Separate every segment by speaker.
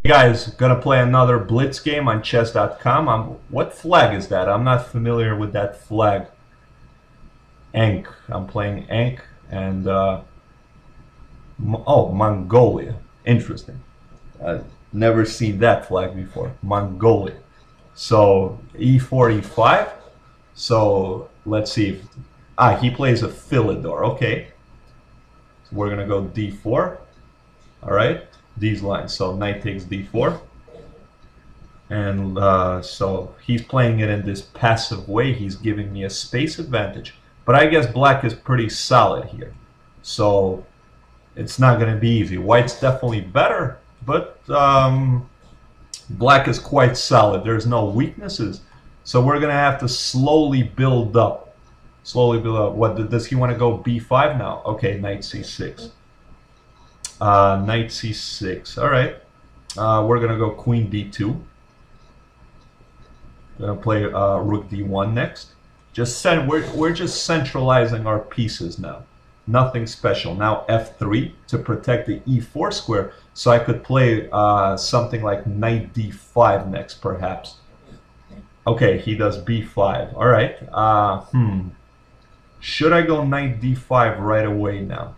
Speaker 1: Guys, gonna play another blitz game on chess.com. What flag is that? I'm not familiar with that flag. Ankh. I'm playing Ankh and oh, Mongolia. Interesting. I've never seen that flag before. Mongolia. So e4, e5. So let's see if he plays a Philidor. Okay. So we're gonna go d4. All right. These lines. So knight takes d4. And so he's playing it in this passive way. He's giving me a space advantage. But I guess black is pretty solid here. So it's not going to be easy. White's definitely better, but black is quite solid. There's no weaknesses. So we're going to have to slowly build up. Slowly build up. What does he want to go b5 now? Okay, knight c6. Knight c6. All right. We're going to go queen d2. Gonna play rook d1 next. We're just centralizing our pieces now. Nothing special. Now f3 to protect the e4 square, so I could play something like knight d5 next, perhaps. Okay, he does b5. All right. Should I go knight d5 right away now?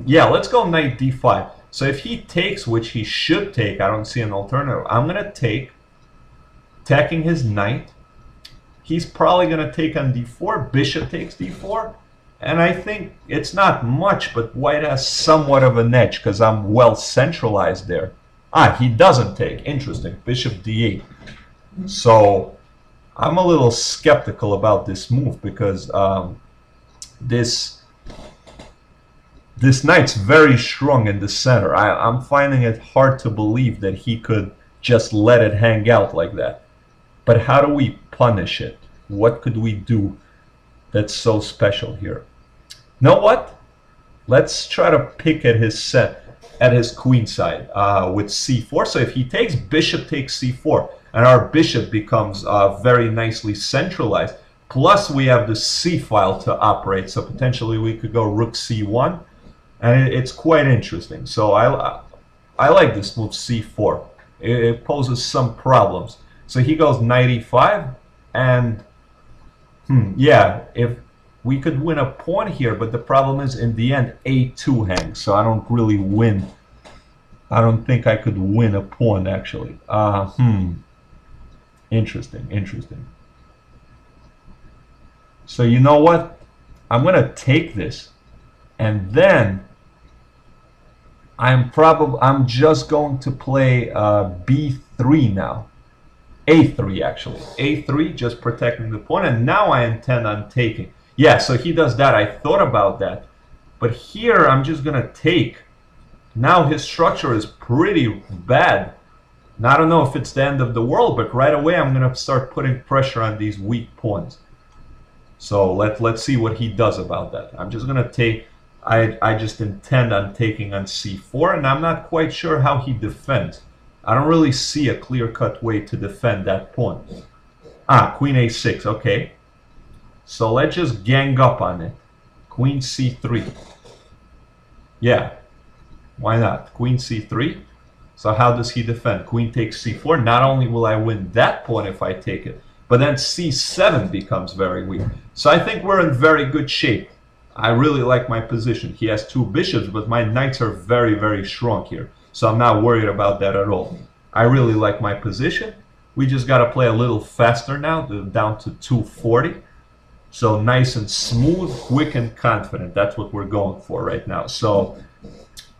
Speaker 1: Yeah, let's go knight d5. So if he takes, which he should take, I don't see an alternative. I'm going to take, attacking his knight. He's probably going to take on d4. Bishop takes d4. And I think it's not much, but white has somewhat of an edge because I'm well centralized there. He doesn't take. Interesting. Bishop d8. So I'm a little skeptical about this move because this knight's very strong in the center. I'm finding it hard to believe that he could just let it hang out like that. But how do we punish it? What could we do that's so special here? Know what? Let's try to pick at his queen side with c4. So if he takes, bishop takes c4, and our bishop becomes very nicely centralized. Plus we have the c file to operate, so potentially we could go rook c1. And it's quite interesting. So I like this move c4. It poses some problems. So he goes knight e5, and yeah, if we could win a pawn here, but the problem is in the end a2 hangs, so I don't really win. I don't think I could win a pawn actually. Interesting. So you know what? I'm gonna take this, and then I'm just going to play b3 now. a3 actually. a3, just protecting the pawn, and now I intend on taking. Yeah, so he does that. I thought about that. But here I'm just going to take. Now his structure is pretty bad. Now, I don't know if it's the end of the world, but right away I'm going to start putting pressure on these weak pawns. So let's see what he does about that. I'm just going to take. I just intend on taking on c4, and I'm not quite sure how he defends. I don't really see a clear-cut way to defend that pawn. Queen a6, okay. So let's just gang up on it. Queen c3. Yeah, why not? Queen c3. So how does he defend? Queen takes c4. Not only will I win that pawn if I take it, but then c7 becomes very weak. So I think we're in very good shape. I really like my position. He has two bishops, but my knights are very, very strong here. So I'm not worried about that at all. I really like my position. We just got to play a little faster now, down to 240. So nice and smooth, quick and confident. That's what we're going for right now. So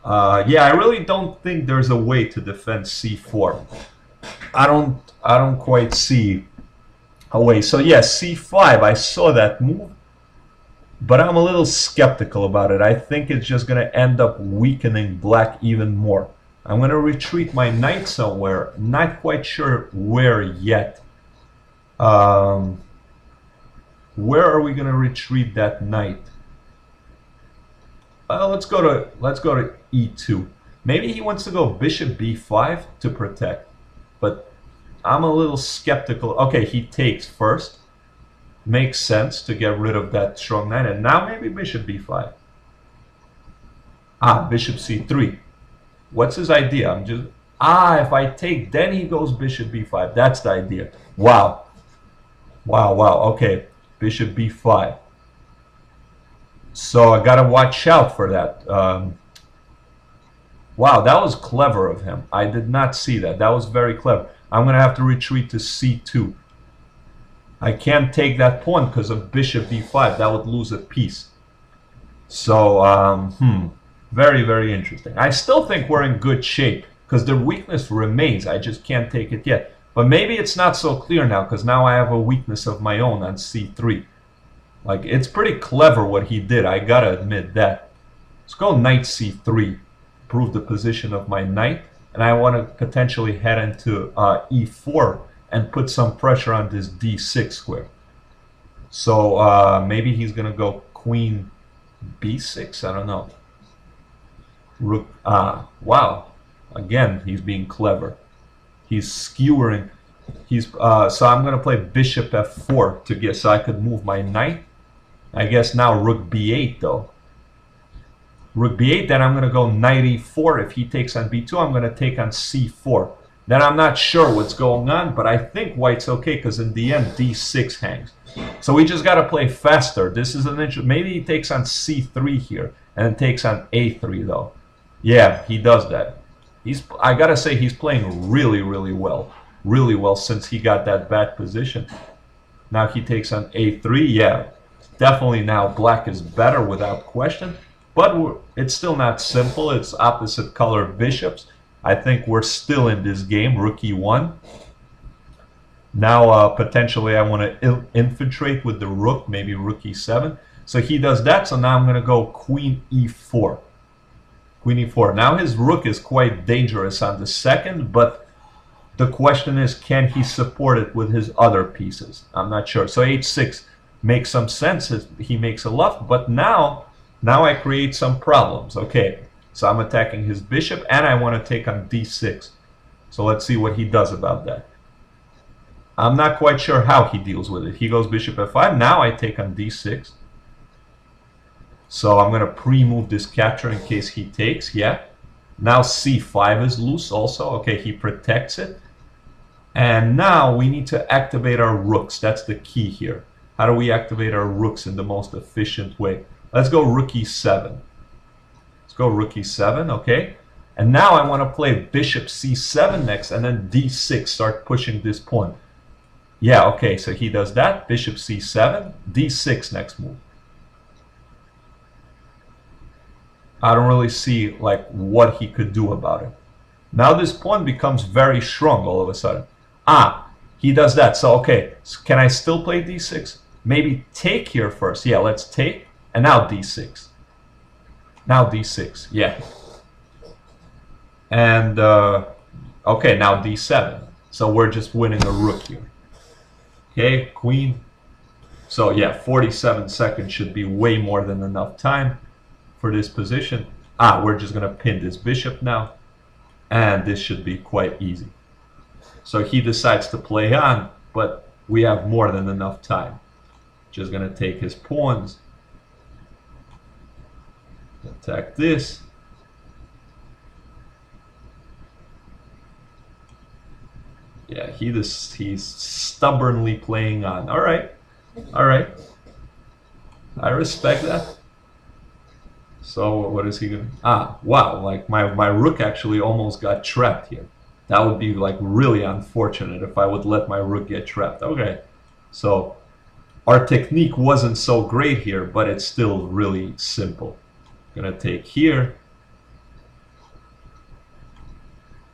Speaker 1: yeah, I really don't think there's a way to defend c4. I don't quite see a way. So yeah, c5, I saw that move. But I'm a little skeptical about it. I think it's just going to end up weakening black even more. I'm going to retreat my knight somewhere. Not quite sure where yet. Where are we going to retreat that knight? Let's go to e2. Maybe he wants to go bishop b5 to protect. But I'm a little skeptical. Okay, he takes first. Makes sense to get rid of that strong knight, and now maybe bishop b5. Bishop c3. What's his idea? I'm just if I take, then he goes bishop b5. That's the idea. Wow. Wow, wow. Okay, bishop b5. So I gotta watch out for that. Wow, that was clever of him. I did not see that. That was very clever. I'm gonna have to retreat to c2. I can't take that pawn because of bishop b5. That would lose a piece. So, very, very interesting. I still think we're in good shape because the weakness remains. I just can't take it yet. But maybe it's not so clear now because now I have a weakness of my own on c3. Like, it's pretty clever what he did. I gotta admit that. Let's go knight c3. Prove the position of my knight. And I want to potentially head into e4 and put some pressure on this d6 square. So maybe he's going to go queen b6. I don't know. Rook. Wow. Again, he's being clever. He's skewering. So I'm going to play bishop f4 to get so I could move my knight. I guess now rook b8 though. Rook b8, then I'm going to go knight e4. If he takes on b2, I'm going to take on c4. Then I'm not sure what's going on, but I think white's okay because in the end, d6 hangs. So we just got to play faster. This is an interesting. Maybe he takes on c3 here and then takes on a3 though. Yeah, he does that. I got to say he's playing really, really well. Really well since he got that bad position. Now he takes on a3. Yeah, definitely now black is better without question. But it's still not simple. It's opposite color bishops. I think we're still in this game. Rook e1. Now potentially I want to infiltrate with the rook. Maybe rook e7. So he does that. So now I'm going to go queen e4. Queen e4. Now his rook is quite dangerous on the second. But the question is, can he support it with his other pieces? I'm not sure. So h6 makes some sense. He makes a left. But now I create some problems. Okay, so I'm attacking his bishop, and I want to take on d6. So let's see what he does about that. I'm not quite sure how he deals with it. He goes bishop f5. Now I take on d6. So I'm going to pre-move this capture in case he takes. Yeah. Now c5 is loose also. Okay, he protects it. And now we need to activate our rooks. That's the key here. How do we activate our rooks in the most efficient way? Let's go rook e7. Let's go rook e7, okay? And now I want to play bishop c7 next, and then d6, start pushing this pawn. Yeah, okay, so he does that. Bishop c7, d6 next move. I don't really see like what he could do about it. Now this pawn becomes very strong all of a sudden. He does that. So, okay, so can I still play d6? Maybe take here first. Yeah, let's take. And now d6. Now d6. Yeah. And, okay, now d7. So we're just winning a rook here. Okay, queen. So, yeah, 47 seconds should be way more than enough time for this position. We're just going to pin this bishop now. And this should be quite easy. So he decides to play on, but we have more than enough time. Just going to take his pawns. Attack this. Yeah, he's stubbornly playing on. All right. All right. I respect that. So what is he going to... wow, like my rook actually almost got trapped here. That would be like really unfortunate if I would let my rook get trapped. Okay, so our technique wasn't so great here, but it's still really simple. Gonna take here.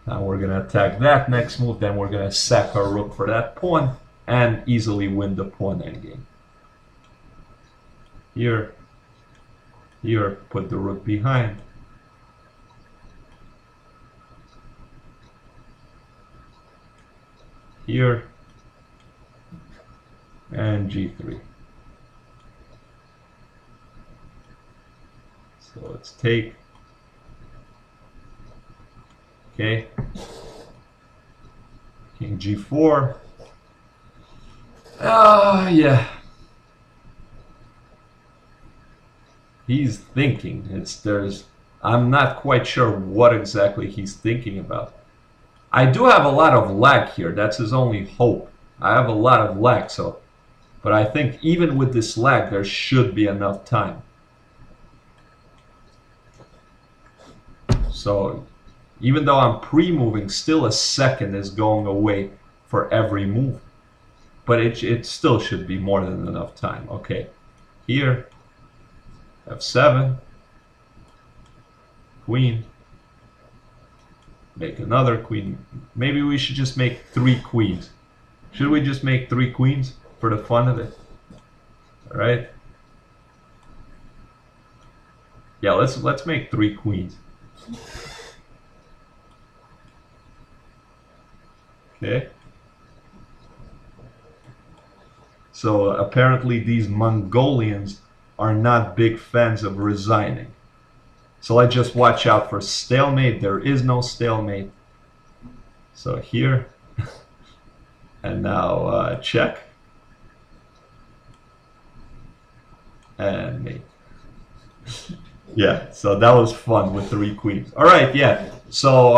Speaker 1: Now we're gonna attack that next move, then we're gonna sack our rook for that pawn and easily win the pawn endgame. Here, put the rook behind. Here, and g3. So let's take. Okay. King g4. Yeah. He's thinking. I'm not quite sure what exactly he's thinking about. I do have a lot of lag here. That's his only hope. I have a lot of lag, so... But I think even with this lag, there should be enough time. So, even though I'm pre-moving, still a second is going away for every move. But it still should be more than enough time. Okay, here, f7, queen, make another queen. Maybe we should just make 3 queens. Should we just make 3 queens for the fun of it? All right. Yeah, let's make 3 queens. Okay. So apparently these Mongolians are not big fans of resigning. So let's just watch out for stalemate. There is no stalemate. So here, and now check. And mate. Yeah, so that was fun with 3 queens. All right, yeah. So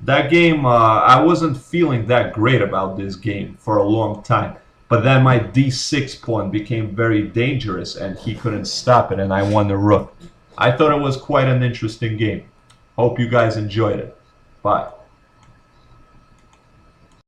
Speaker 1: that game. I wasn't feeling that great about this game for a long time. But then my d6 pawn became very dangerous, and he couldn't stop it, and I won the rook. I thought it was quite an interesting game. Hope you guys enjoyed it. Bye.